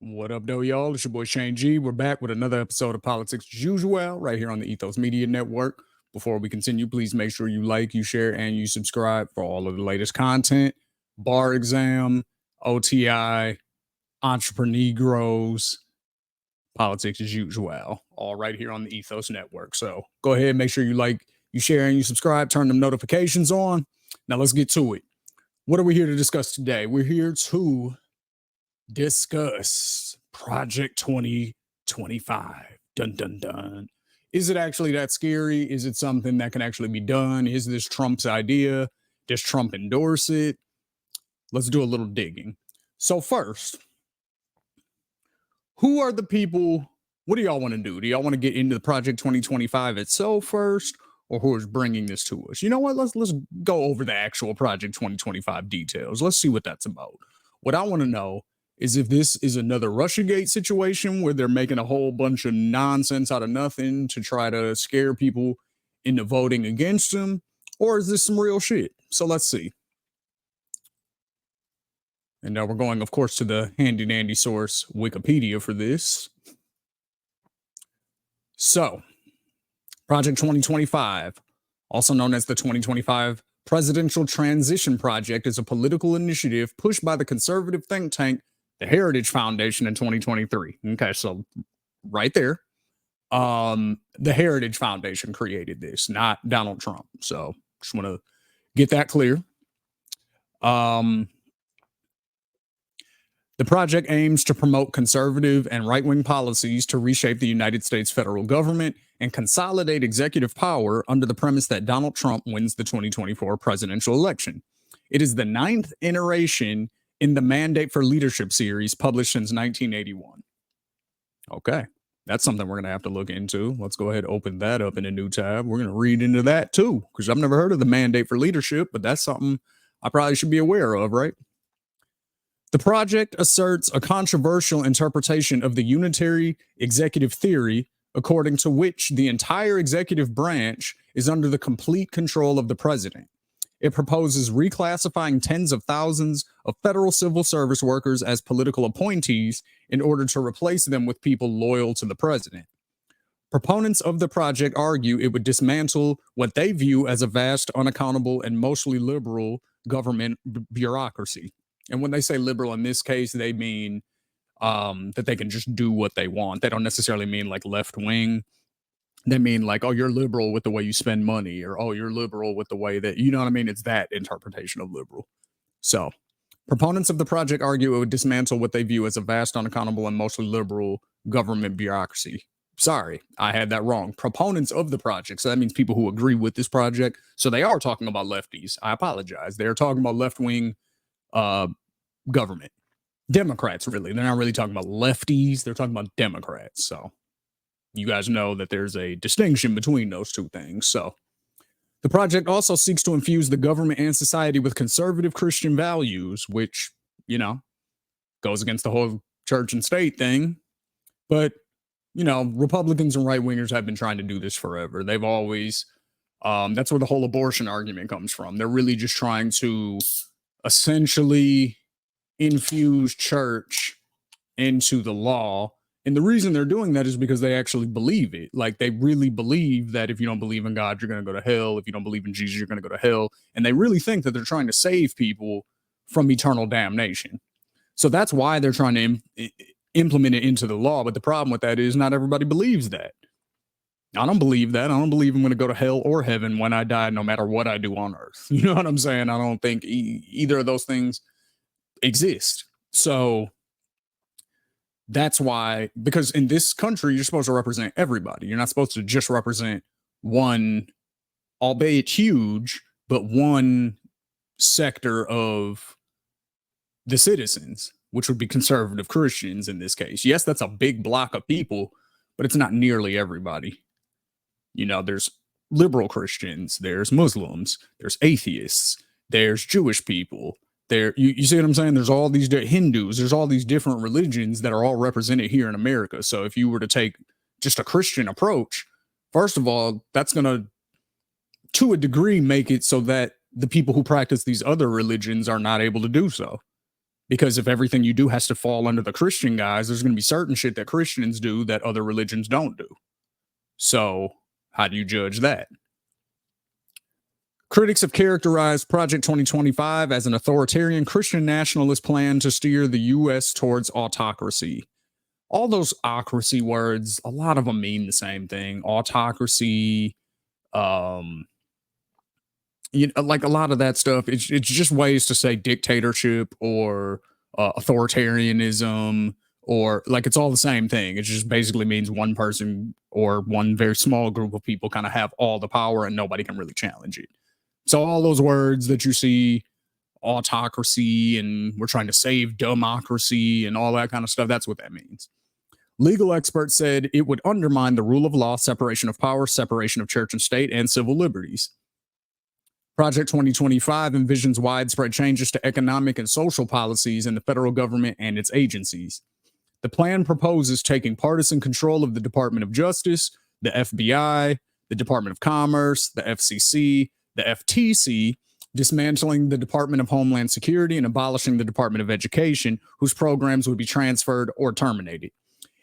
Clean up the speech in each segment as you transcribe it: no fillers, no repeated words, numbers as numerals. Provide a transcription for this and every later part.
What up, though, y'all? It's your boy Shane G. We're back with another episode of Politics as Usual right here on the Ethos Media Network. Before we continue, please make sure you like, you share, and you subscribe for all of the latest content. Bar exam, OTI, entrepreneurs, politics as usual, all right here on the Ethos Network. So go ahead, make sure you like, you share, and you subscribe. Turn them notifications on. Now let's get to it. What are we here to discuss today? We're here to discuss Project 2025. Dun dun dun. Is it actually that scary? Is it something that can actually be done? Is this Trump's idea? Does Trump endorse it? Let's do a little digging. So first, who are the people? What do y'all want to do? Do y'all want to get into the Project 2025 itself first, or who is bringing this to us? You know what? Let's go over the actual Project 2025 details. Let's see what that's about. What I want to know is if this is another Russiagate situation where they're making a whole bunch of nonsense out of nothing to try to scare people into voting against them, or is this some real shit? So let's see. And now we're going, of course, to the handy-dandy source, Wikipedia, for this. So, Project 2025, also known as the 2025 Presidential Transition Project, is a political initiative pushed by the conservative think tank the Heritage Foundation in 2023. Okay, so right there. The Heritage Foundation created this, not Donald Trump. So just want to get that clear. The project aims to promote conservative and right-wing policies to reshape the United States federal government and consolidate executive power under the premise that Donald Trump wins the 2024 presidential election. It is the 9th iteration in the Mandate for Leadership series published since 1981. Okay, that's something we're going to have to look into. Let's go ahead and open that up in a new tab. We're going to read into that too, because I've never heard of the Mandate for Leadership, but that's something I probably should be aware of, right? The project asserts a controversial interpretation of the unitary executive theory, according to which the entire executive branch is under the complete control of the president. It proposes reclassifying tens of thousands of federal civil service workers as political appointees in order to replace them with people loyal to the president. Proponents of the project argue it would dismantle what they view as a vast, unaccountable, and mostly liberal government bureaucracy. And when they say liberal in this case, they mean that they can just do what they want. They don't necessarily mean like left wing. They mean like, oh, you're liberal with the way you spend money, or oh, you're liberal with the way that, you know what I mean? It's that interpretation of liberal. So proponents of the project argue it would dismantle what they view as a vast, unaccountable, and mostly liberal government bureaucracy. Sorry, I had that wrong. Proponents of the project. So that means people who agree with this project. So they are talking about lefties. I apologize. They're talking about left-wing government. Democrats, really. They're not really talking about lefties. They're talking about Democrats. So you guys know that there's a distinction between those two things. So the project also seeks to infuse the government and society with conservative Christian values, which, you know, goes against the whole church and state thing. But, you know, Republicans and right wingers have been trying to do this forever. They've always, that's where the whole abortion argument comes from. They're really just trying to essentially infuse church into the law. And the reason they're doing that is because they actually believe it. Like, they really believe that if you don't believe in God, you're going to go to hell. If you don't believe in Jesus, you're going to go to hell. And they really think that they're trying to save people from eternal damnation. So that's why they're trying to implement it into the law. But the problem with that is not everybody believes that. I don't believe that. I don't believe I'm going to go to hell or heaven when I die, no matter what I do on earth. You know what I'm saying? I don't think either of those things exist. So that's why, because in this country, you're supposed to represent everybody. You're not supposed to just represent one, albeit huge, but one sector of the citizens, which would be conservative Christians in this case. Yes, that's a big block of people, but it's not nearly everybody. You know, there's liberal Christians, there's Muslims, there's atheists, there's Jewish people. There, you see what I'm saying? There's all these Hindus, there's all these different religions that are all represented here in America. So if you were to take just a Christian approach, first of all, that's going to a degree, make it so that the people who practice these other religions are not able to do so. Because if everything you do has to fall under the Christian guys, there's going to be certain shit that Christians do that other religions don't do. So, how do you judge that? Critics have characterized Project 2025 as an authoritarian Christian nationalist plan to steer the U.S. towards autocracy. All those ocracy words, a lot of them mean the same thing. Autocracy, like a lot of that stuff, it's just ways to say dictatorship or authoritarianism, or like it's all the same thing. It just basically means one person or one very small group of people kind of have all the power and nobody can really challenge it. So all those words that you see, autocracy and we're trying to save democracy and all that kind of stuff, that's what that means. Legal experts said it would undermine the rule of law, separation of power, separation of church and state, and civil liberties. Project 2025 envisions widespread changes to economic and social policies in the federal government and its agencies. The plan proposes taking partisan control of the Department of Justice, the FBI, the Department of Commerce, the FCC, the FTC, dismantling the Department of Homeland Security, and abolishing the Department of Education, whose programs would be transferred or terminated.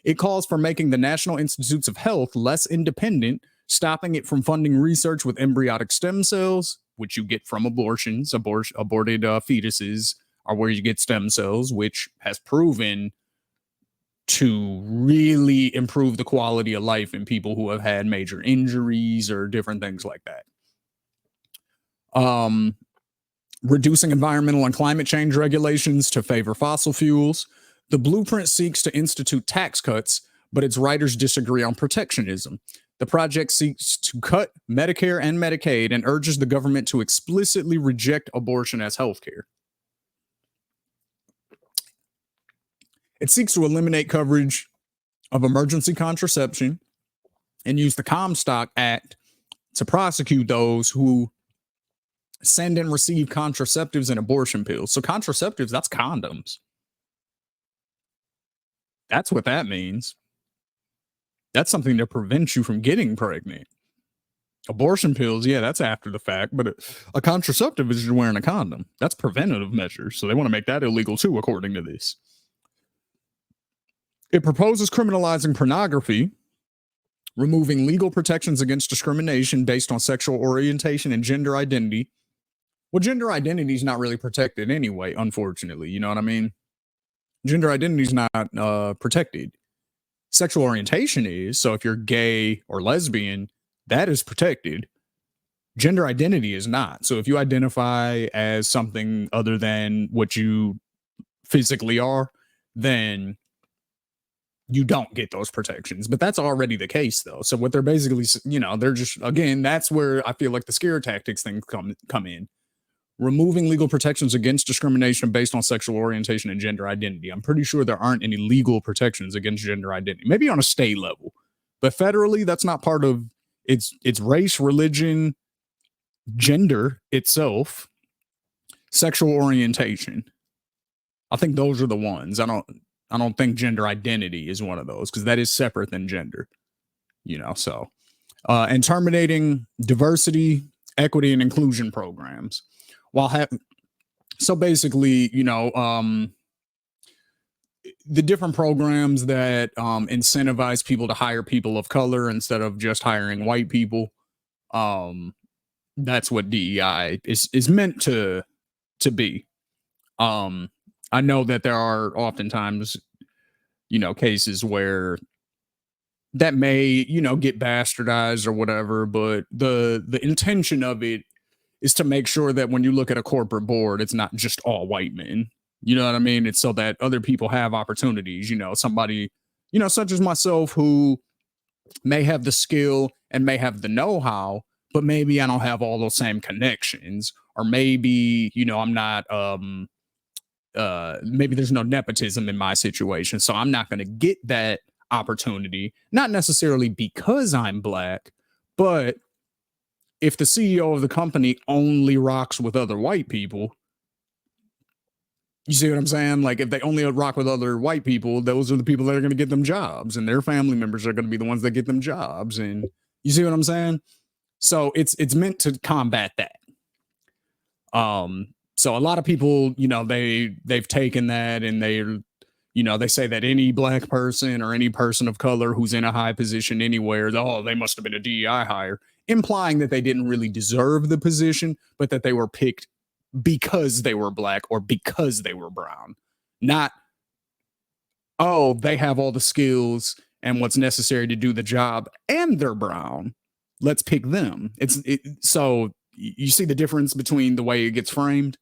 It calls for making the National Institutes of Health less independent, stopping it from funding research with embryonic stem cells, which you get from abortions. Aborted fetuses are where you get stem cells, which has proven to really improve the quality of life in people who have had major injuries or different things like that. Reducing environmental and climate change regulations to favor fossil fuels. The blueprint seeks to institute tax cuts, but its writers disagree on protectionism. The project seeks to cut Medicare and Medicaid and urges the government to explicitly reject abortion as healthcare. It seeks to eliminate coverage of emergency contraception and use the Comstock Act to prosecute those who send and receive contraceptives and abortion pills. So contraceptives, that's condoms. That's what that means. That's something to prevent you from getting pregnant. Abortion pills, yeah, that's after the fact, but a contraceptive is just wearing a condom. That's preventative measures. So they want to make that illegal too, according to this. It proposes criminalizing pornography, removing legal protections against discrimination based on sexual orientation and gender identity. Well, gender identity is not really protected anyway, unfortunately. You know what I mean? Gender identity is not protected. Sexual orientation is. So if you're gay or lesbian, that is protected. Gender identity is not. So if you identify as something other than what you physically are, then you don't get those protections. But that's already the case, though. So what they're basically, they're just, again, that's where I feel like the scare tactics thing come in. Removing legal protections against discrimination based on sexual orientation and gender identity. I'm pretty sure there aren't any legal protections against gender identity, maybe on a state level, but federally, that's not part of it's race, religion, gender itself, sexual orientation. I think those are the ones. I don't think gender identity is one of those because that is separate than gender, so, and terminating diversity, equity, and inclusion programs. So basically, the different programs that incentivize people to hire people of color instead of just hiring white people, that's what DEI is meant to be. I know that there are oftentimes, cases where that may, get bastardized or whatever, but the intention of it is to make sure that when you look at a corporate board, it's not just all white men. You know what I mean? It's so that other people have opportunities, somebody, such as myself who may have the skill and may have the know-how, but maybe I don't have all those same connections, or maybe, I'm not, maybe there's no nepotism in my situation. So I'm not going to get that opportunity, not necessarily because I'm black, but if the CEO of the company only rocks with other white people, you see what I'm saying? Like if they only rock with other white people, those are the people that are going to get them jobs, and their family members are going to be the ones that get them jobs. And you see what I'm saying? So it's meant to combat that. So a lot of people, they've taken that and they say that any black person or any person of color who's in a high position anywhere, oh, they must have been a DEI hire, implying that they didn't really deserve the position, but that they were picked because they were black or because they were brown. Not, oh, they have all the skills and what's necessary to do the job and they're brown. Let's pick them. So you see the difference between the way it gets framed?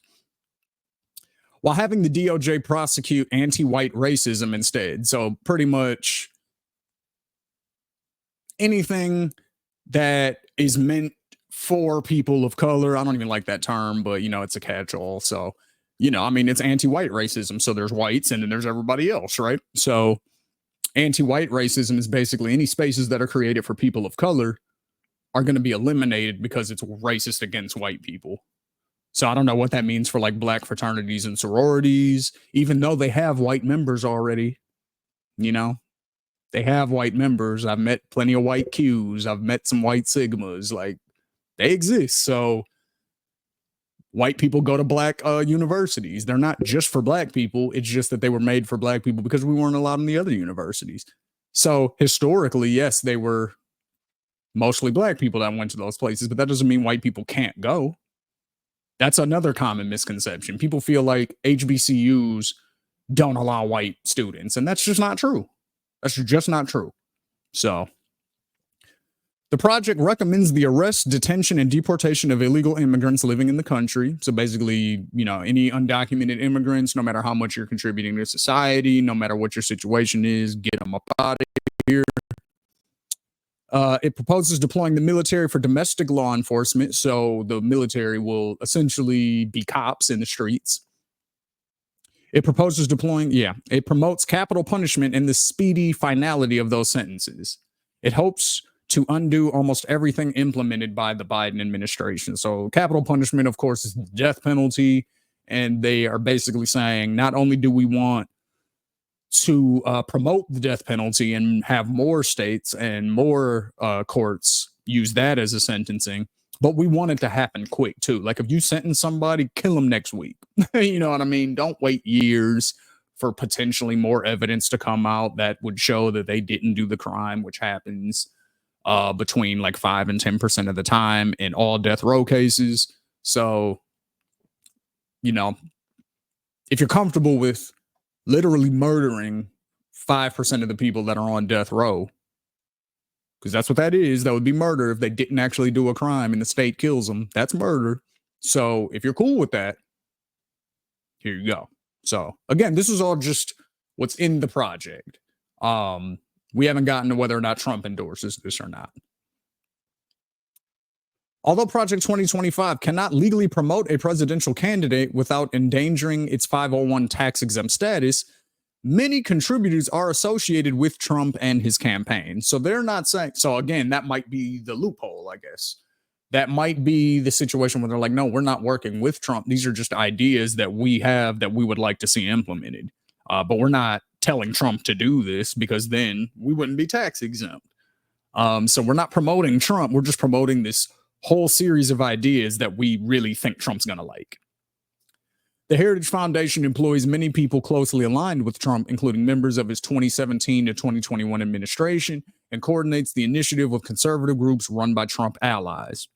While having the DOJ prosecute anti-white racism instead. So pretty much anything that is meant for people of color. I don't even like that term, but it's a catch-all. So, it's anti-white racism. So there's whites and then there's everybody else, right? So anti-white racism is basically any spaces that are created for people of color are going to be eliminated because it's racist against white people. So I don't know what that means for like black fraternities and sororities, even though they have white members already. They have white members. I've met plenty of white Qs. I've met some white Sigmas. Like, they exist. So white people go to black universities. They're not just for black people. It's just that they were made for black people because we weren't allowed in the other universities. So historically, yes, they were mostly black people that went to those places, but that doesn't mean white people can't go. That's another common misconception. People feel like HBCUs don't allow white students, and that's just not true. That's just not true. So the project recommends the arrest, detention, and deportation of illegal immigrants living in the country. So basically, any undocumented immigrants, no matter how much you're contributing to society, no matter what your situation is, get them up out of here. It proposes deploying the military for domestic law enforcement. So the military will essentially be cops in the streets. It proposes it promotes capital punishment and the speedy finality of those sentences. It hopes to undo almost everything implemented by the Biden administration. So capital punishment, of course, is the death penalty. And they are basically saying, not only do we want to promote the death penalty and have more states and more courts use that as a sentencing, but we want it to happen quick too. Like, if you sentence somebody, kill them next week. You know what I mean? Don't wait years for potentially more evidence to come out that would show that they didn't do the crime, which happens between like 5 and 10% of the time in all death row cases. So, if you're comfortable with literally murdering 5% of the people that are on death row, because that's what that is. That would be murder if they didn't actually do a crime and the state kills them. That's murder. So if you're cool with that, here you go. So again, this is all just what's in the project. We haven't gotten to whether or not Trump endorses this or not. Although Project 2025 cannot legally promote a presidential candidate without endangering its 501 tax-exempt status, many contributors are associated with Trump and his campaign. So they're not saying, so again, that might be the loophole, I guess. That might be the situation where they're like, no, we're not working with Trump. These are just ideas that we have that we would like to see implemented. But we're not telling Trump to do this because then we wouldn't be tax exempt. So we're not promoting Trump. We're just promoting this whole series of ideas that we really think Trump's going to like. The Heritage Foundation employs many people closely aligned with Trump, including members of his 2017 to 2021 administration, and coordinates the initiative with conservative groups run by Trump allies.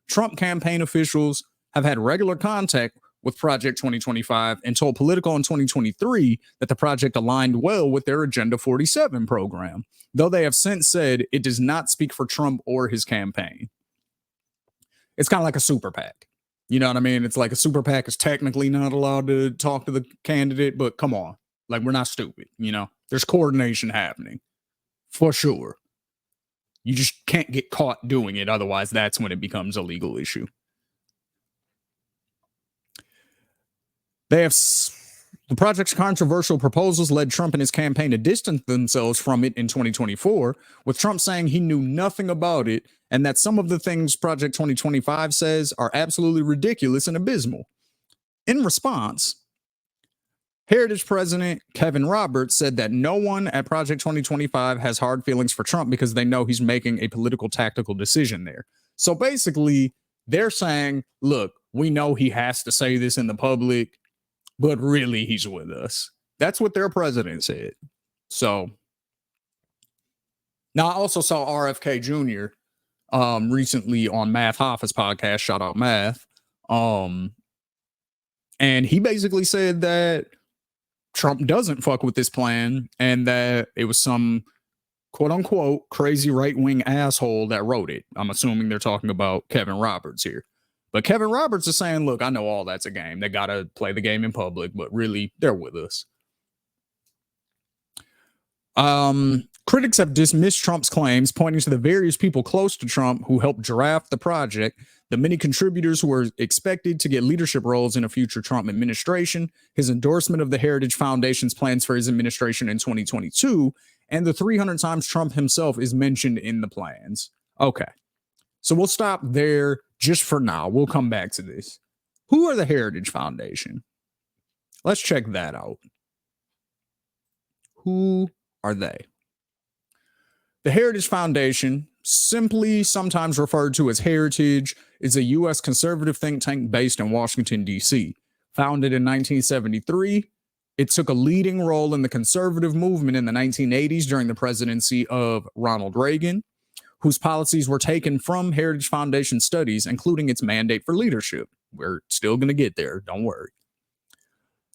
Trump campaign officials have had regular contact with Project 2025 and told Politico in 2023 that the project aligned well with their Agenda 47 program, though they have since said it does not speak for Trump or his campaign. It's kind of like a super PAC. You know what I mean? It's like a super PAC is technically not allowed to talk to the candidate, but come on. Like, we're not stupid, There's coordination happening. For sure. You just can't get caught doing it. Otherwise, that's when it becomes a legal issue. The project's controversial proposals led Trump and his campaign to distance themselves from it in 2024, with Trump saying he knew nothing about it and that some of the things Project 2025 says are absolutely ridiculous and abysmal. In response, Heritage President Kevin Roberts said that no one at Project 2025 has hard feelings for Trump because they know he's making a political tactical decision there. So basically, they're saying, look, We know he has to say this in the public, but really he's with us. That's what their president said. So now I also saw RFK Jr. Recently on Math Hoffa's podcast, shout out Math. And he basically said that Trump doesn't fuck with this plan and that it was some quote unquote crazy right wing asshole that wrote it. I'm assuming they're talking about Kevin Roberts here. But Kevin Roberts is saying, look, I know all that's a game. They got to play the game in public, but really, they're with us. Critics have dismissed Trump's claims, pointing to the various people close to Trump who helped draft the project, the many contributors who were expected to get leadership roles in a future Trump administration, his endorsement of the Heritage Foundation's plans for his administration in 2022, and the 300 times Trump himself is mentioned in the plans. Okay, so we'll stop there just for now. We'll come back to this. Who are the Heritage Foundation? Let's check that out. Who are they? The Heritage Foundation, simply sometimes referred to as Heritage, is a U.S. conservative think tank based in Washington, D.C. Founded in 1973, it took a leading role in the conservative movement in the 1980s during the presidency of Ronald Reagan, whose policies were taken from Heritage Foundation studies, including its mandate for leadership. We're still going to get there, don't worry.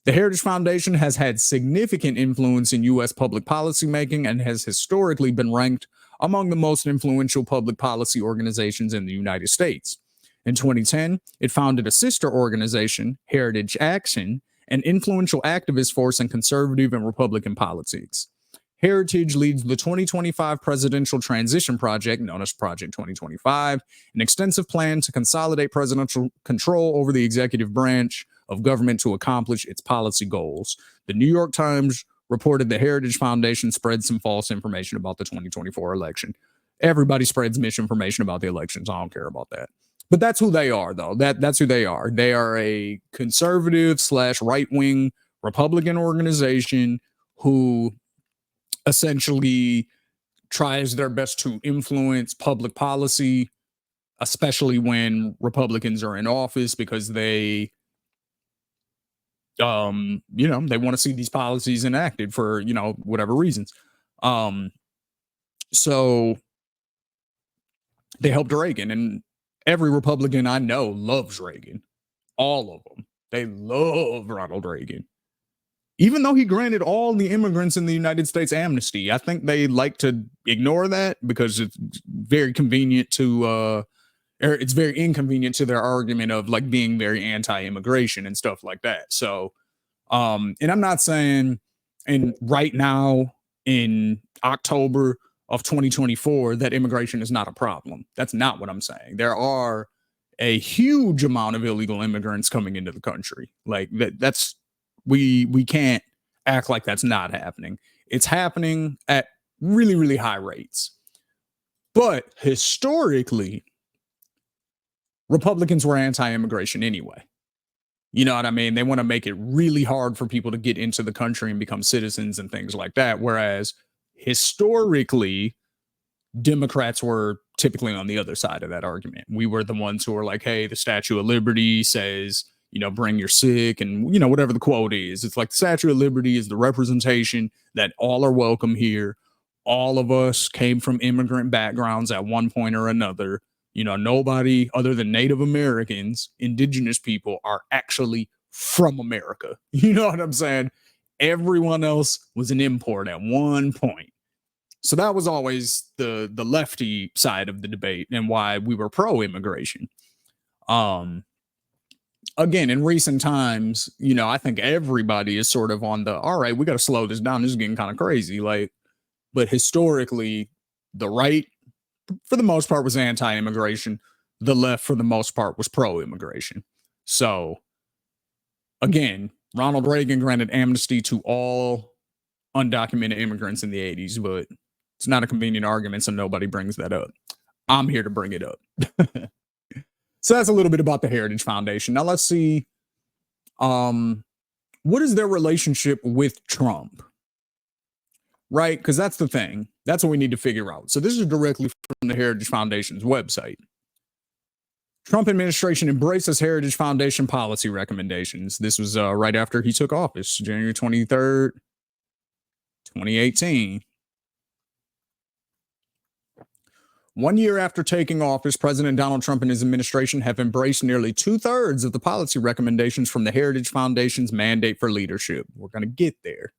The Heritage Foundation has had significant influence in U.S. public policy making and has historically been ranked among the most influential public policy organizations in the United States. In 2010, it founded a sister organization, Heritage Action, an influential activist force in conservative and Republican politics. Heritage leads the 2025 Presidential Transition Project, known as Project 2025, an extensive plan to consolidate presidential control over the executive branch of government to accomplish its policy goals. The New York Times reported the Heritage Foundation spread some false information about the 2024 election. Everybody spreads misinformation about the elections. I don't care about that. But that's who they are, though. That's who they are. They are a conservative / right-wing Republican organization who essentially tries their best to influence public policy, especially when Republicans are in office, because they they want to see these policies enacted for, whatever reasons. So they helped Reagan, and every Republican I know loves Reagan. All of them. They love Ronald Reagan. Even though he granted all the immigrants in the United States amnesty, I think they like to ignore that because it's very convenient to it's very inconvenient to their argument of like being very anti-immigration and stuff like that. So, and I'm not saying right now in October of 2024 that immigration is not a problem. That's not what I'm saying. There are a huge amount of illegal immigrants coming into the country. Like that's we can't act like that's not happening. It's happening at really, really high rates. But historically, Republicans were anti-immigration anyway. You know what I mean? They want to make it really hard for people to get into the country and become citizens and things like that. Whereas historically, Democrats were typically on the other side of that argument. We were the ones who were like, hey, the Statue of Liberty says, bring your sick and, whatever the quote is. It's like the Statue of Liberty is the representation that all are welcome here. All of us came from immigrant backgrounds at one point or another. Nobody other than Native Americans, indigenous people, are actually from America. You know what I'm saying? Everyone else was an import at one point. So that was always the lefty side of the debate and why we were pro-immigration. Again, in recent times, I think everybody is sort of on the, all right, we got to slow this down. This is getting kind of crazy. But historically, the right, for the most part, was anti-immigration. The left, for the most part, was pro-immigration. So, again, Ronald Reagan granted amnesty to all undocumented immigrants in the 80s, but it's not a convenient argument, so nobody brings that up. I'm here to bring it up. So that's a little bit about the Heritage Foundation. Now let's see, what is their relationship with Trump? Right? Because that's the thing. That's what we need to figure out. So this is directly from the Heritage Foundation's website. Trump administration embraces Heritage Foundation policy recommendations. This was right after he took office, January 23rd, 2018. 1 year after taking office, President Donald Trump and his administration have embraced nearly 2/3 of the policy recommendations from the Heritage Foundation's Mandate for Leadership. We're going to get there.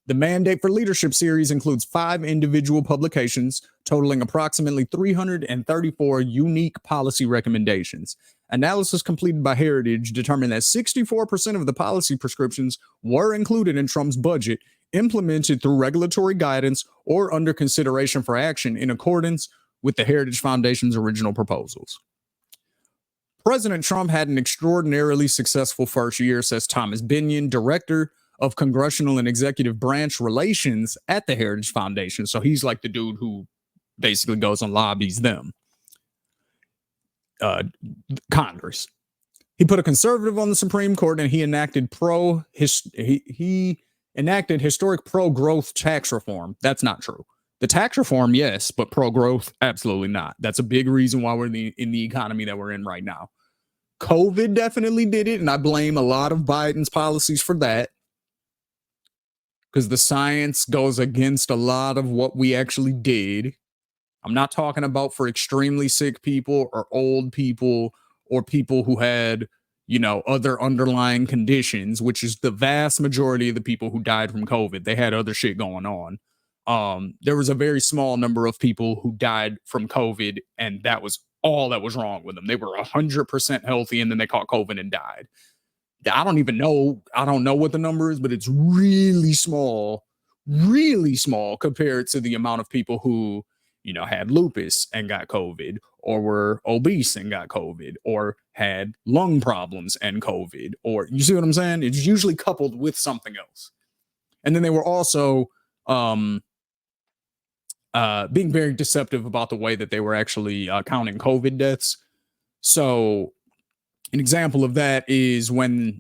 The Mandate for Leadership series includes 5 individual publications, totaling approximately 334 unique policy recommendations. Analysis completed by Heritage determined that 64% of the policy prescriptions were included in Trump's budget, implemented through regulatory guidance, or under consideration for action in accordance with the Heritage Foundation's original proposals. President Trump had an extraordinarily successful first year, says Thomas Binion, director of congressional and executive branch relations at the Heritage Foundation. So he's like the dude who basically goes and lobbies them, Congress. He put a conservative on the Supreme Court, and he enacted historic pro-growth tax reform. That's not true. The tax reform, yes, but pro-growth, absolutely not. That's a big reason why we're in the economy that we're in right now. COVID definitely did it, and I blame a lot of Biden's policies for that, because the science goes against a lot of what we actually did. I'm not talking about for extremely sick people or old people or people who had, other underlying conditions, which is the vast majority of the people who died from COVID. They had other shit going on. There was a very small number of people who died from COVID, and that was all that was wrong with them. They were 100% healthy, and then they caught COVID and died. I don't know what the number is, but it's really small compared to the amount of people who, had lupus and got COVID, or were obese and got COVID, or had lung problems and COVID, or you see what I'm saying? It's usually coupled with something else. And then they were also, being very deceptive about the way that they were actually counting COVID deaths. So an example of that is when,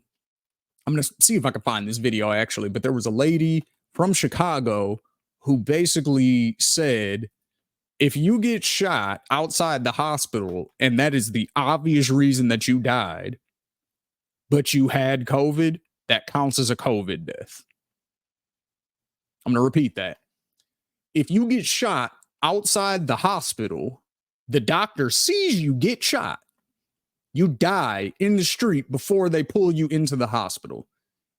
I'm going to see if I can find this video actually, but there was a lady from Chicago who basically said, if you get shot outside the hospital and that is the obvious reason that you died, but you had COVID, that counts as a COVID death. I'm going to repeat that. If you get shot outside the hospital, the doctor sees you get shot, you die in the street before they pull you into the hospital,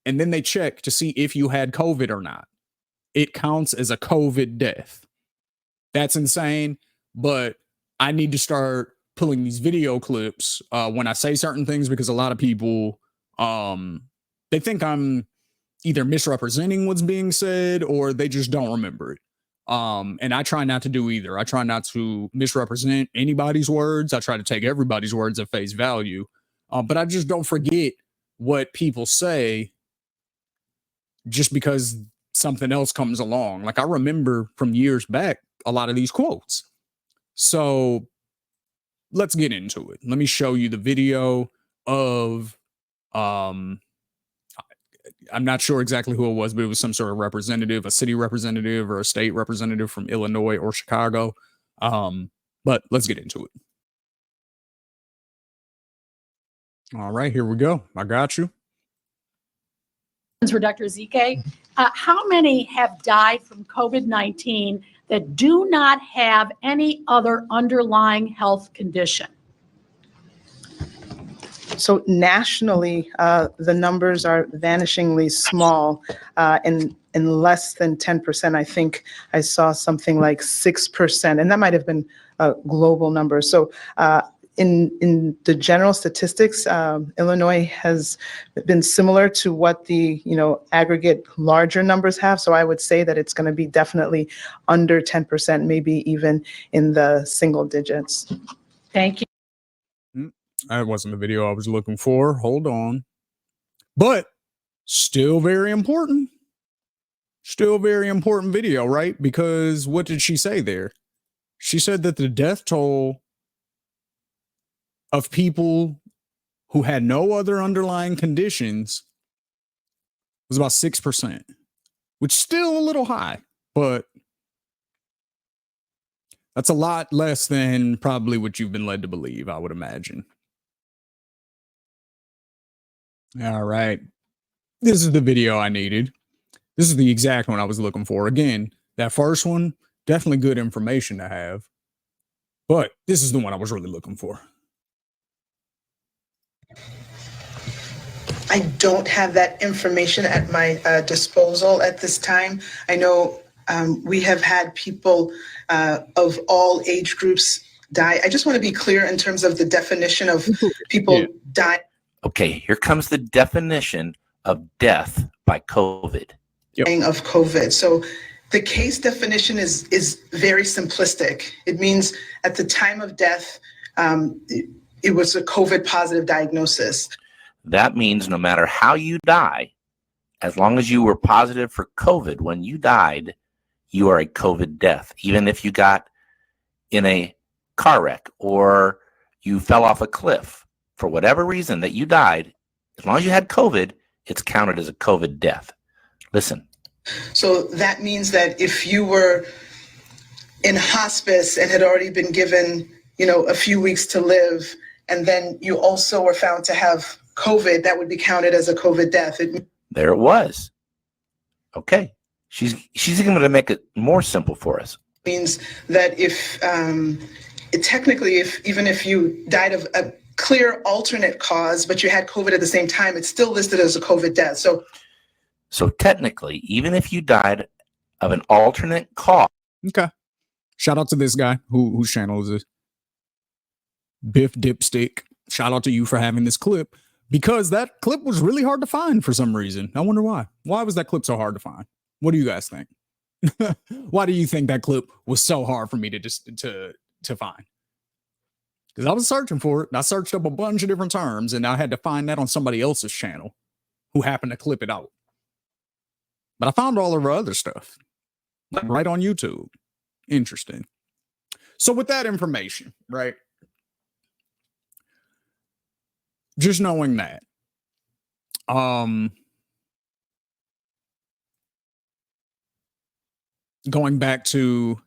and then they check to see if you had COVID or not, it counts as a COVID death. That's insane, but I need to start pulling these video clips when I say certain things, because a lot of people, they think I'm either misrepresenting what's being said or they just don't remember it. And I try not to do either. I try not to misrepresent anybody's words. I try to take everybody's words at face value. But I just don't forget what people say just because something else comes along. Like I remember from years back a lot of these quotes. So let's get into it. Let me show you the video of, I'm not sure exactly who it was, but it was some sort of representative, a city representative or a state representative from Illinois or Chicago. But let's get into it. All right, here we go. I got you. For Dr. Ezike, how many have died from COVID-19 that do not have any other underlying health condition? So nationally, the numbers are vanishingly small, and less than 10%. I think I saw something like 6%, and that might have been a global number. So in the general statistics, Illinois has been similar to what the aggregate larger numbers have. So I would say that it's going to be definitely under 10%, maybe even in the single digits. Thank you. That wasn't the video I was looking for. Hold on. But still very important. Still very important video, right? Because what did she say there? She said that the death toll of people who had no other underlying conditions was about 6%, which is still a little high, but that's a lot less than probably what you've been led to believe, I would imagine. All right. This is the video I needed. This is the exact one I was looking for. Again, that first one, definitely good information to have. But this is the one I was really looking for. I don't have that information at my disposal at this time. I know we have had people of all age groups die. I just want to be clear in terms of the definition of people die. Okay, here comes the definition of death by COVID. Of COVID. So the case definition is very simplistic. It means at the time of death, it was a COVID positive diagnosis. That means no matter how you die, as long as you were positive for COVID when you died, you are a COVID death. Even if you got in a car wreck or you fell off a cliff, for whatever reason that you died, as long as you had COVID, it's counted as a COVID death. Listen. So that means that if you were in hospice and had already been given, a few weeks to live, and then you also were found to have COVID, that would be counted as a COVID death. There it was. Okay. She's even going to make it more simple for us. Means that if even if you died of a clear alternate cause, but you had COVID at the same time, it's still listed as a COVID death. So technically, even if you died of an alternate cause. Okay. Shout out to this guy whose channel is this? Biff Dipstick. Shout out to you for having this clip, because that clip was really hard to find for some reason. I wonder why. Why was that clip so hard to find? What do you guys think? Why do you think that clip was so hard for me to find? Because I was searching for it. I searched up a bunch of different terms, and I had to find that on somebody else's channel who happened to clip it out. But I found all of our other stuff right on YouTube. Interesting. So with that information, right? Just knowing that, going back to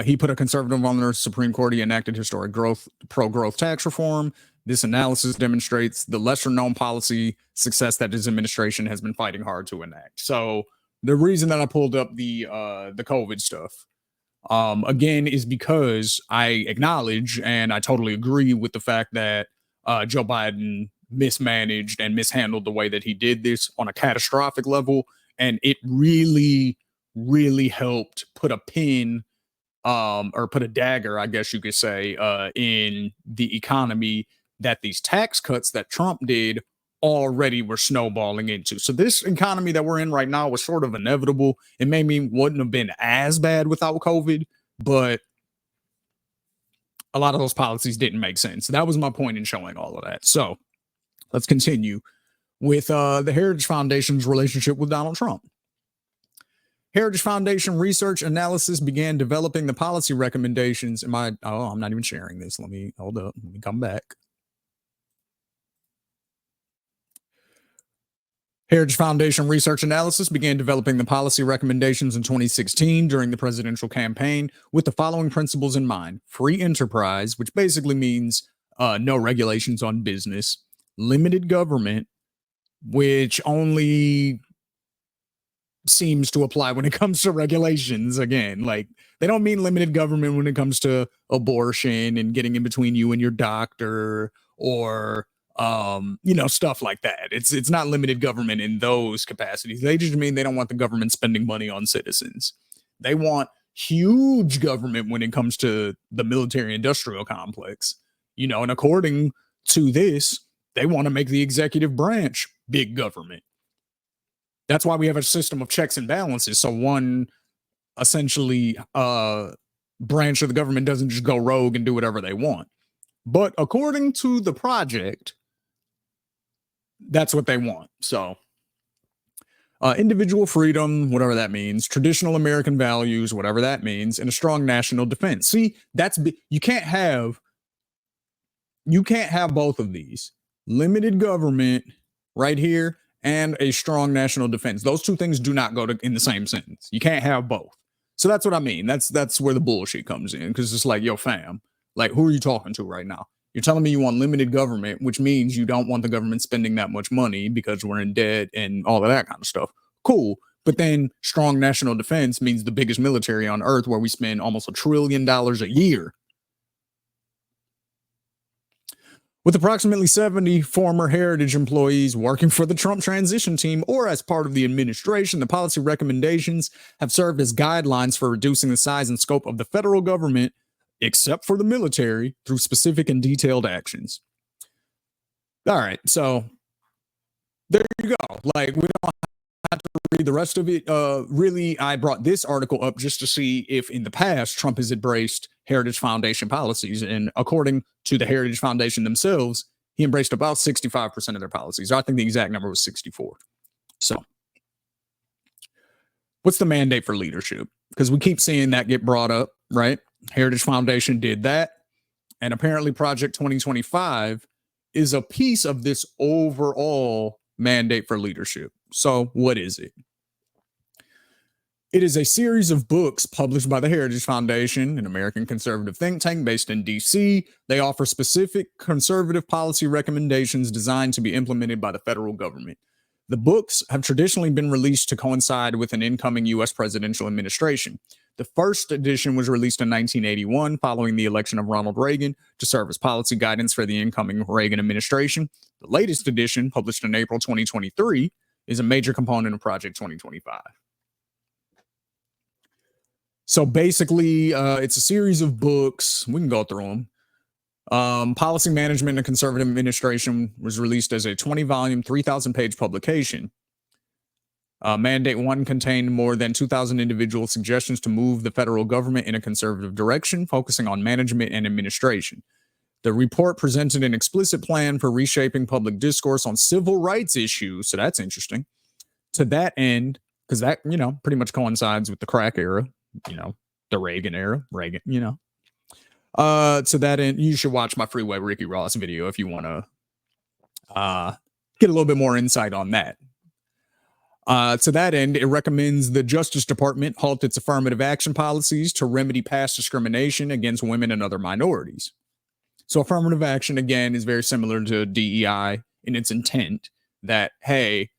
he put a conservative on the Supreme Court. He enacted historic pro-growth tax reform. This analysis demonstrates the lesser-known policy success that his administration has been fighting hard to enact. So the reason that I pulled up the COVID stuff, again, is because I acknowledge and I totally agree with the fact that Joe Biden mismanaged and mishandled the way that he did this on a catastrophic level, and it really, really helped put a pin or put a dagger, I guess you could say, in the economy that these tax cuts that Trump did already were snowballing into. So this economy that we're in right now was sort of inevitable. It maybe wouldn't have been as bad without COVID, but a lot of those policies didn't make sense. That was my point in showing all of that. So let's continue with the Heritage Foundation's relationship with Donald Trump. Heritage Foundation Research Analysis began developing the policy recommendations. I'm not even sharing this. Let me come back. Heritage Foundation Research Analysis began developing the policy recommendations in 2016 during the presidential campaign with the following principles in mind: free enterprise, which basically means no regulations on business; limited government, which only seems to apply when it comes to regulations. Again, like, they don't mean limited government when it comes to abortion and getting in between you and your doctor, or stuff like that. It's not limited government in those capacities. They just mean they don't want the government spending money on citizens. They want huge government when it comes to the military industrial complex, and according to this, they want to make the executive branch big government. That's why we have a system of checks and balances. So one essentially branch of the government doesn't just go rogue and do whatever they want. But according to the project, that's what they want. So individual freedom, whatever that means, traditional American values, whatever that means, and a strong national defense. See, you can't have both of these. Limited government right here and a strong national defense. Those two things do not go in the same sentence. You can't have both. So that's what I mean. That's where the bullshit comes in, because it's like, yo, fam, Like, who are you talking to right now? You're telling me you want limited government, which means you don't want the government spending that much money because we're in debt and all of that kind of stuff. Cool. But then strong national defense means the biggest military on earth, where we spend almost $1 trillion a year. With approximately 70 former Heritage employees working for the Trump transition team or as part of the administration, the policy recommendations have served as guidelines for reducing the size and scope of the federal government, except for the military, through specific and detailed actions. All right, so there you go. Like, we don't have to read the rest of it. Really, I brought this article up just to see if in the past Trump has embraced Heritage Foundation policies. And according to the Heritage Foundation themselves, he embraced about 65% of their policies. I think the exact number was 64. So what's the mandate for leadership? Because we keep seeing that get brought up, right? Heritage Foundation did that. And apparently Project 2025 is a piece of this overall mandate for leadership. So what is it? It is a series of books published by the Heritage Foundation, an American conservative think tank based in DC. They offer specific conservative policy recommendations designed to be implemented by the federal government. The books have traditionally been released to coincide with an incoming U.S. presidential administration. The first edition was released in 1981 following the election of Ronald Reagan to serve as policy guidance for the incoming Reagan administration. The latest edition, published in April 2023, is a major component of Project 2025. So basically, it's a series of books. We can go through them. Policy Management and Conservative Administration was released as a 20-volume, 3,000-page publication. Mandate 1 contained more than 2,000 individual suggestions to move the federal government in a conservative direction, focusing on management and administration. The report presented an explicit plan for reshaping public discourse on civil rights issues. So that's interesting. To that end, because that, pretty much coincides with the crack era. The Reagan era, to that end, you should watch my Freeway Ricky Ross video if you want to get a little bit more insight on that. To that end, it recommends the Justice Department halt its affirmative action policies to remedy past discrimination against women and other minorities. So affirmative action, again, is very similar to DEI in its intent that, hey,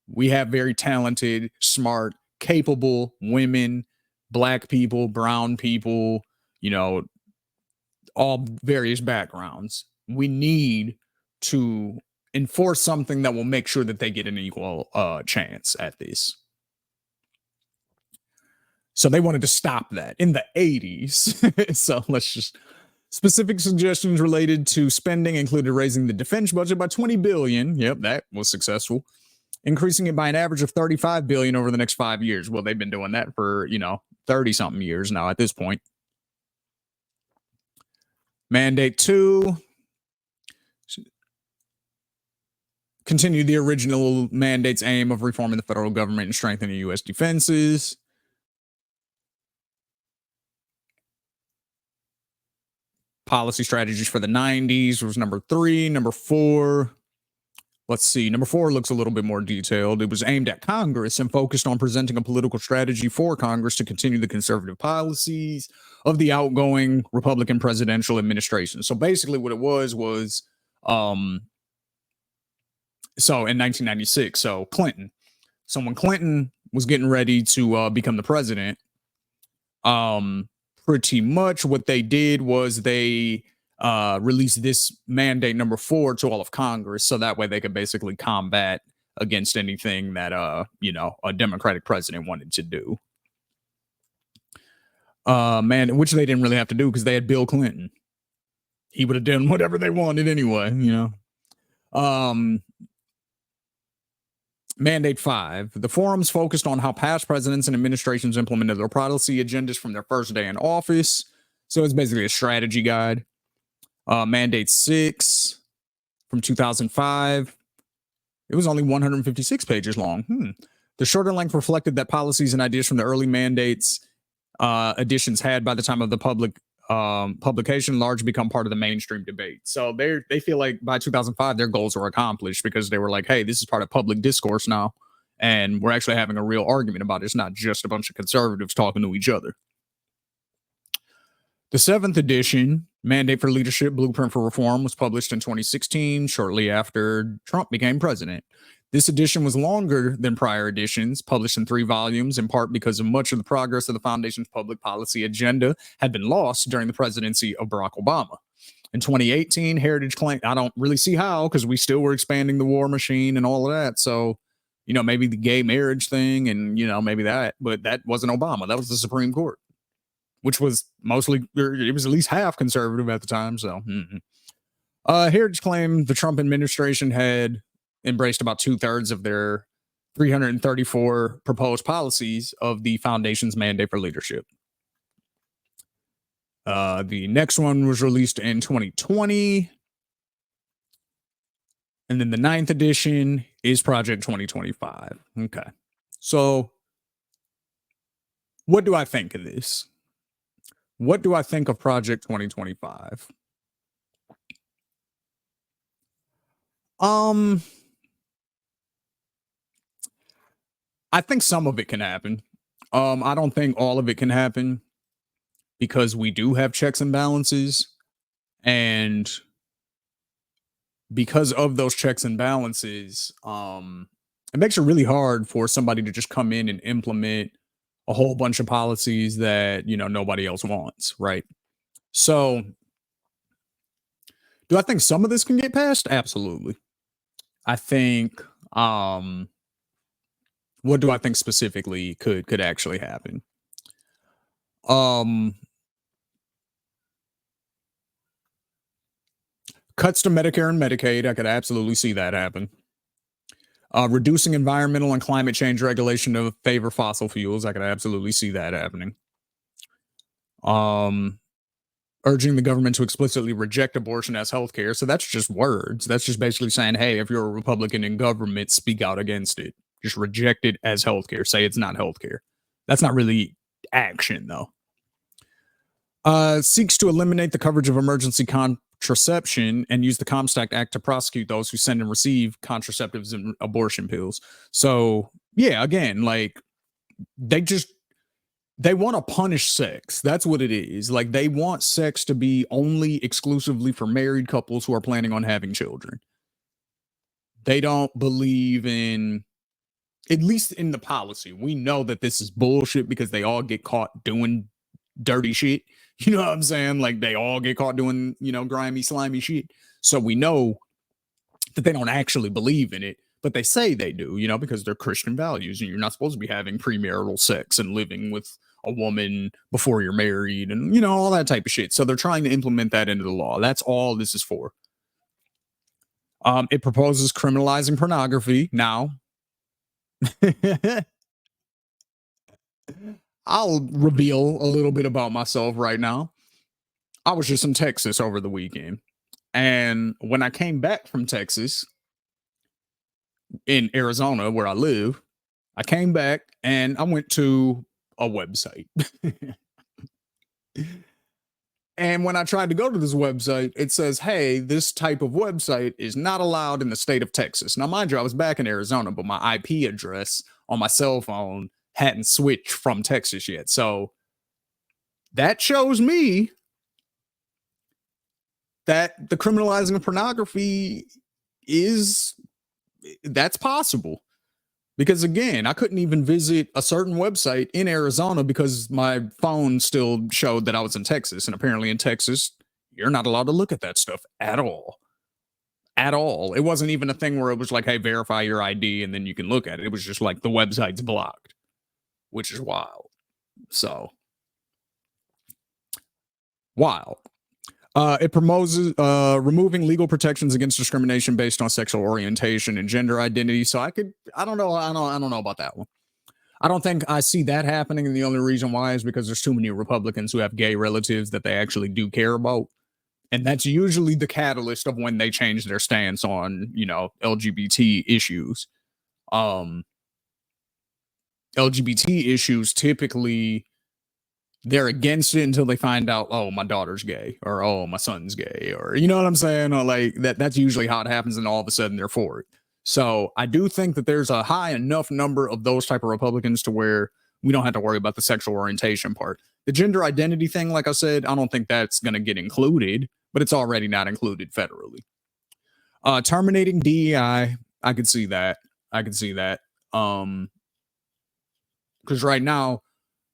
we have very talented, smart, capable women, Black people, brown people, all various backgrounds. We need to enforce something that will make sure that they get an equal chance at this. So they wanted to stop that in the 80s. So let's just... Specific suggestions related to spending included raising the defense budget by $20 billion. Yep, that was successful. Increasing it by an average of $35 billion over the next 5 years. Well, they've been doing that for, 30-something years now at this point. Mandate 2. Continue the original mandate's aim of reforming the federal government and strengthening U.S. defenses. Policy strategies for the 90s was number 3. Number 4. Let's see. Number 4 looks a little bit more detailed. It was aimed at Congress and focused on presenting a political strategy for Congress to continue the conservative policies of the outgoing Republican presidential administration. So basically what it was so in 1996, so Clinton. So when Clinton was getting ready to become the president, pretty much what they did was they released this mandate number 4 to all of Congress, so that way they could basically combat against anything that a Democratic president wanted to do. Which they didn't really have to do because they had Bill Clinton. He would have done whatever they wanted anyway, Mandate 5. The forums focused on how past presidents and administrations implemented their policy agendas from their first day in office. So it's basically a strategy guide. Mandate 6 from 2005. It was only 156 pages long. The shorter length reflected that policies and ideas from the early mandates editions had, by the time of the publication, largely become part of the mainstream debate. So they feel like by 2005 their goals were accomplished because they were like, hey, this is part of public discourse now, and we're actually having a real argument about it. It's not just a bunch of conservatives talking to each other. The 7th edition Mandate for Leadership Blueprint for Reform was published in 2016, shortly after Trump became president. This edition was longer than prior editions, published in 3 volumes, in part because of much of the progress of the foundation's public policy agenda had been lost during the presidency of Barack Obama. In 2018, Heritage claimed, I don't really see how, because we still were expanding the war machine and all of that. So, maybe the gay marriage thing and, maybe that, but that wasn't Obama. That was the Supreme Court, which was mostly, it was at least half conservative at the time. So, Heritage claimed the Trump administration had embraced about 2/3 of their 334 proposed policies of the foundation's mandate for leadership. The next one was released in 2020. And then the 9th edition is Project 2025. Okay. So what do I think of this? What do I think of Project 2025? I think some of it can happen. I don't think all of it can happen because we do have checks and balances, and because of those checks and balances, it makes it really hard for somebody to just come in and implement a whole bunch of policies that, nobody else wants, right? So do I think some of this can get passed? Absolutely. I think, what do I think specifically could actually happen? Cuts to Medicare and Medicaid, I could absolutely see that happen. Reducing environmental and climate change regulation to favor fossil fuels, I could absolutely see that happening. Urging the government to explicitly reject abortion as healthcare. So that's just words. That's just basically saying, hey, if you're a Republican in government, speak out against it. Just reject it as healthcare. Say it's not healthcare. That's not really action, though. Seeks to eliminate the coverage of emergency contraception and use the Comstock Act to prosecute those who send and receive contraceptives and abortion pills. So, yeah, again, like they want to punish sex. That's what it is. Like they want sex to be only exclusively for married couples who are planning on having children. They don't believe in, at least in the policy, we know that this is bullshit because they all get caught doing dirty shit. You know what I'm saying? Like they all get caught doing, grimy, slimy shit. So we know that they don't actually believe in it, but they say they do, because they're Christian values and you're not supposed to be having premarital sex and living with a woman before you're married and, all that type of shit. So they're trying to implement that into the law. That's all this is for. It proposes criminalizing pornography. Now, I'll reveal a little bit about myself right now. I was just in Texas over the weekend. And when I came back from Texas in Arizona, where I live, I came back and I went to a website. And when I tried to go to this website, it says, hey, this type of website is not allowed in the state of Texas. Now, mind you, I was back in Arizona, but my IP address on my cell phone hadn't switched from Texas yet. So that shows me that the criminalizing of pornography that's possible. Because again, I couldn't even visit a certain website in Arizona because my phone still showed that I was in Texas. And apparently in Texas, you're not allowed to look at that stuff at all. At all. It wasn't even a thing where it was like, hey, verify your ID and then you can look at it. It was just like the website's blocked, which is wild. So, wild. It promotes removing legal protections against discrimination based on sexual orientation and gender identity. So I don't know about that one. I don't think I see that happening. And the only reason why is because there's too many Republicans who have gay relatives that they actually do care about. And that's usually the catalyst of when they change their stance on, LGBT issues. LGBT issues typically, they're against it until they find out, oh, my daughter's gay, or oh, my son's gay, or you know what I'm saying? Or like that's usually how it happens, and all of a sudden they're for it. So I do think that there's a high enough number of those type of Republicans to where we don't have to worry about the sexual orientation part. The gender identity thing, like I said, I don't think that's going to get included, but it's already not included federally. Terminating DEI, I could see that. I could see that. Because right now,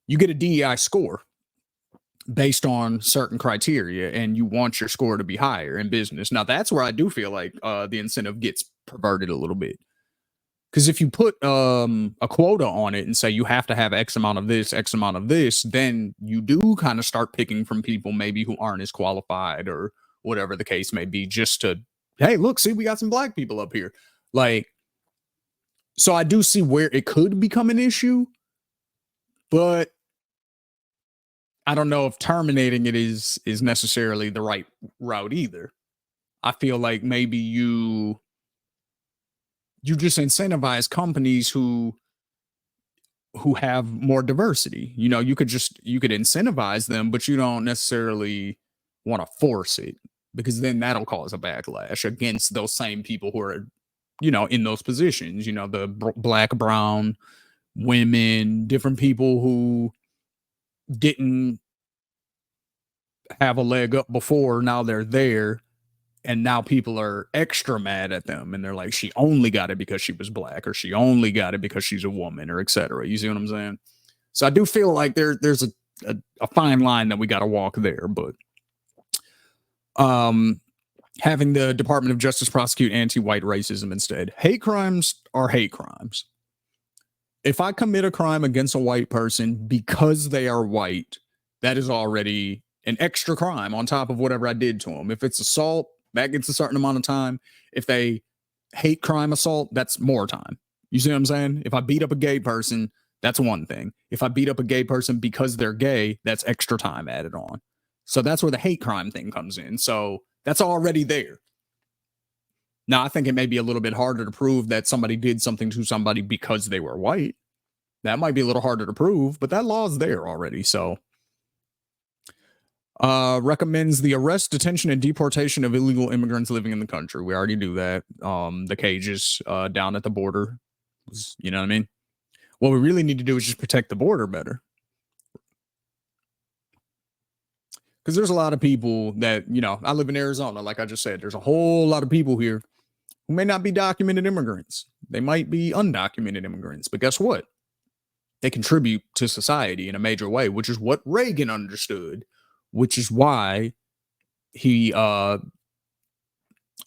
you get a DEI score based on certain criteria, and you want your score to be higher in business. Now, that's where I do feel like the incentive gets perverted a little bit. Because if you put a quota on it and say you have to have X amount of this, then you do kind of start picking from people maybe who aren't as qualified or whatever the case may be, just to, hey, look, see, we got some black people up here. Like, so I do see where it could become an issue, but I don't know if terminating it is necessarily the right route either. I feel like maybe you just incentivize companies who have more diversity. You know, you could incentivize them, but you don't necessarily want to force it, because then that'll cause a backlash against those same people who are, you know, in those positions, you know, the black, brown, women, different people who didn't have a leg up before. Now they're there. And now people are extra mad at them, and they're like, she only got it because she was black, or she only got it because she's a woman, or etc. You see what I'm saying? So I do feel like there's a fine line that we got to walk there. But having the Department of Justice prosecute anti-white racism instead. Hate crimes are hate crimes. If I commit a crime against a white person because they are white, that is already an extra crime on top of whatever I did to them. If it's assault, that gets a certain amount of time. If they hate crime assault, that's more time. You see what I'm saying? If I beat up a gay person, that's one thing. If I beat up a gay person because they're gay, that's extra time added on. So that's where the hate crime thing comes in. So that's already there. Now, I think it may be a little bit harder to prove that somebody did something to somebody because they were white. That might be a little harder to prove, but that law's there already. So recommends the arrest, detention, and deportation of illegal immigrants living in the country. We already do that. The cages down at the border. You know what I mean? What we really need to do is just protect the border better. Because there's a lot of people that, you know, I live in Arizona, like I just said, there's a whole lot of people here who may not be documented immigrants. They might be undocumented immigrants, but guess what? They contribute to society in a major way, which is what Reagan understood, which is why he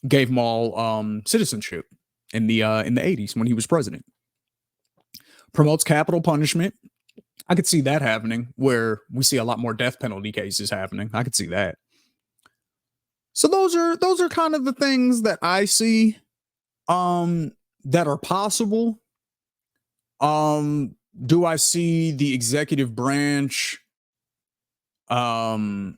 gave them all citizenship in the 80s when he was president. Promotes capital punishment. I could see that happening, where we see a lot more death penalty cases happening. I could see that. So those are kind of the things that I see that are possible. Do I see the executive branch being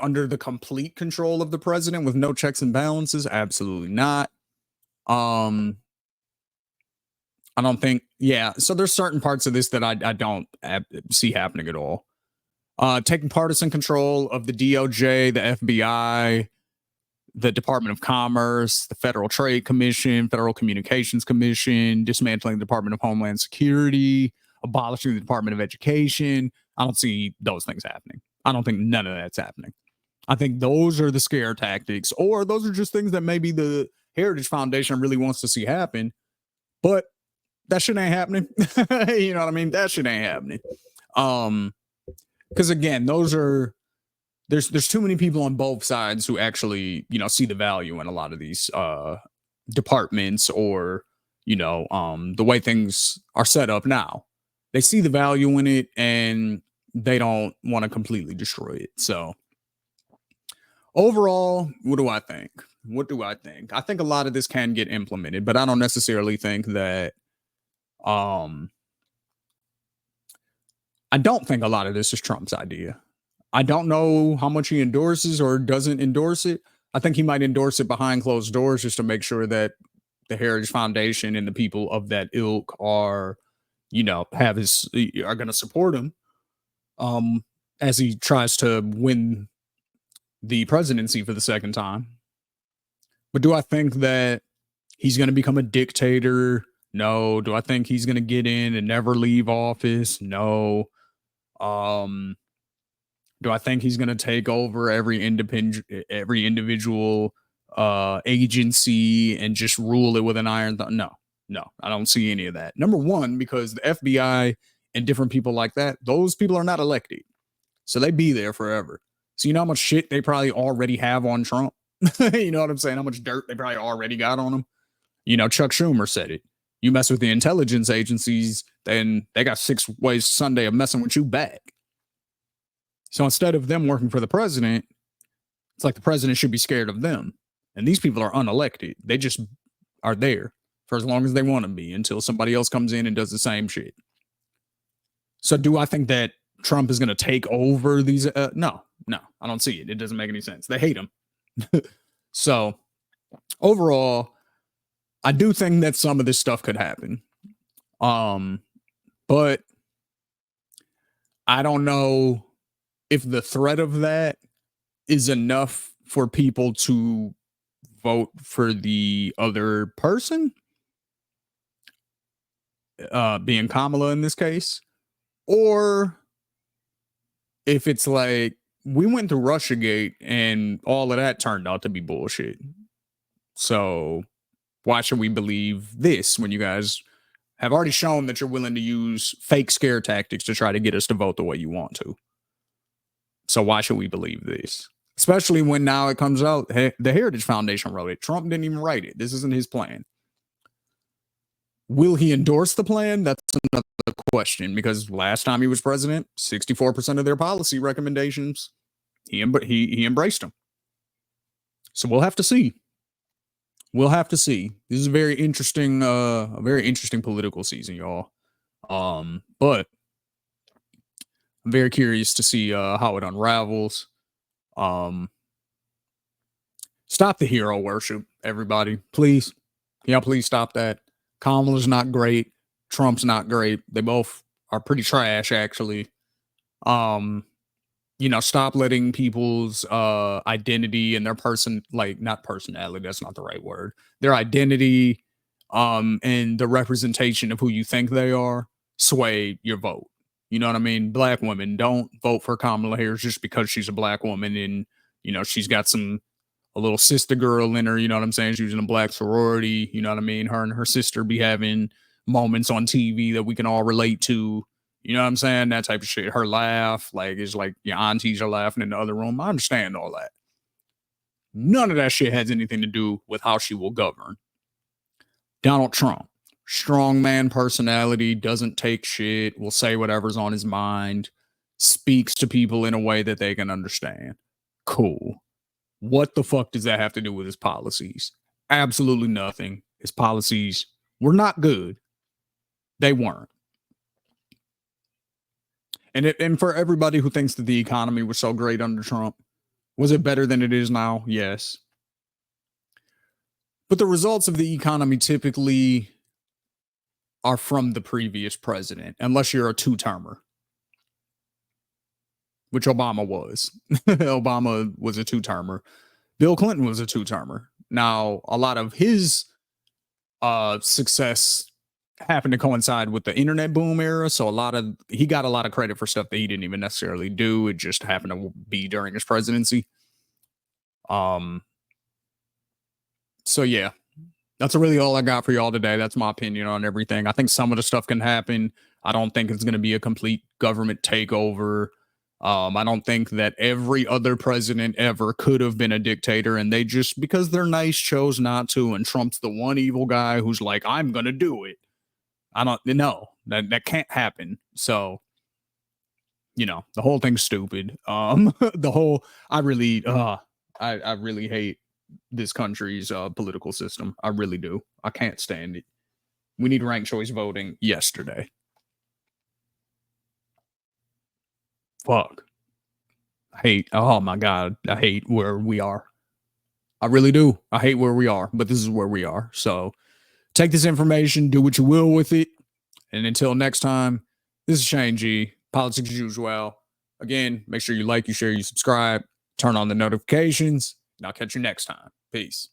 under the complete control of the president with no checks and balances? Absolutely not. I don't think, yeah. So there's certain parts of this that I don't see happening at all. Taking partisan control of the DOJ, the FBI, the Department of Commerce, the Federal Trade Commission, Federal Communications Commission, dismantling the Department of Homeland Security, abolishing the Department of Education. I don't see those things happening. I don't think none of that's happening. I think those are the scare tactics, or those are just things that maybe the Heritage Foundation really wants to see happen, but that shit ain't happening. You know what I mean? That shit ain't happening. Because again, there's too many people on both sides who actually, you know, see the value in a lot of these departments, or, you know, the way things are set up now. They see the value in it and they don't want to completely destroy it. So overall, what do I think? I think a lot of this can get implemented, but I don't necessarily think that I don't think a lot of this is Trump's idea. I don't know how much he endorses or doesn't endorse it. I think he might endorse it behind closed doors just to make sure that the Heritage Foundation and the people of that ilk are, you know, are going to support him as he tries to win the presidency for the second time. But do I think that he's going to become a dictator? No. Do I think he's going to get in and never leave office? No. Do I think he's going to take over every individual agency and just rule it with an iron thumb? No, I don't see any of that. Number one, because the FBI and different people like that, those people are not elected. So they be there forever. So you know how much shit they probably already have on Trump? You know what I'm saying? How much dirt they probably already got on him? You know, Chuck Schumer said it. You mess with the intelligence agencies, then they got 6 ways Sunday of messing with you back. So instead of them working for the president, it's like the president should be scared of them. And these people are unelected. They just are there for as long as they want to be until somebody else comes in and does the same shit. So do I think that Trump is going to take over these? No, I don't see it. It doesn't make any sense. They hate him. So overall, I do think that some of this stuff could happen. But I don't know if the threat of that is enough for people to vote for the other person, being Kamala in this case, or if it's like we went through Russiagate and all of that turned out to be bullshit. So why should we believe this when you guys have already shown that you're willing to use fake scare tactics to try to get us to vote the way you want to? So why should we believe this? Especially when now it comes out, hey, the Heritage Foundation wrote it. Trump didn't even write it. This isn't his plan. Will he endorse the plan? That's another question, because last time he was president, 64% of their policy recommendations, he embraced them. So we'll have to see. We'll have to see. This is a very interesting political season, y'all. But I'm very curious to see how it unravels. Stop the hero worship, everybody. Please. Yeah, please stop that. Kamala's not great. Trump's not great. They both are pretty trash, actually. Stop letting people's identity and their not personality, that's not the right word. Their identity and the representation of who you think they are sway your vote. You know what I mean? Black women, don't vote for Kamala Harris just because she's a black woman and, she's got a little sister girl in her, you know what I'm saying? She was in a black sorority, you know what I mean? Her and her sister be having moments on TV that we can all relate to. You know what I'm saying? That type of shit. Her laugh, it's like your aunties are laughing in the other room. I understand all that. None of that shit has anything to do with how she will govern. Donald Trump, strongman personality, doesn't take shit, will say whatever's on his mind, speaks to people in a way that they can understand. Cool. What the fuck does that have to do with his policies? Absolutely nothing. His policies were not good. They weren't. And for everybody who thinks that the economy was so great under Trump, was it better than it is now? Yes. But the results of the economy typically are from the previous president, unless you're a two-termer, which Obama was. Obama was a two-termer. Bill Clinton was a two-termer. Now, a lot of his success happened to coincide with the internet boom era, so he got a lot of credit for stuff that he didn't even necessarily do. It just happened to be during his presidency. So yeah, that's really all I got for y'all today. That's my opinion on everything. I think some of the stuff can happen. I don't think it's going to be a complete government takeover. I don't think that every other president ever could have been a dictator, and they just, because they're nice, chose not to. And Trump's the one evil guy who's like, I'm going to do it. I don't know that can't happen. So, the whole thing's stupid. I really hate this country's political system. I really do. I can't stand it. We need ranked choice voting yesterday. Fuck. Oh my God. I hate where we are. I really do. I hate where we are, but this is where we are. So take this information, do what you will with it. And until next time, this is Shane G, Politics as Usual. Again, make sure you like, you share, you subscribe, turn on the notifications, and I'll catch you next time. Peace.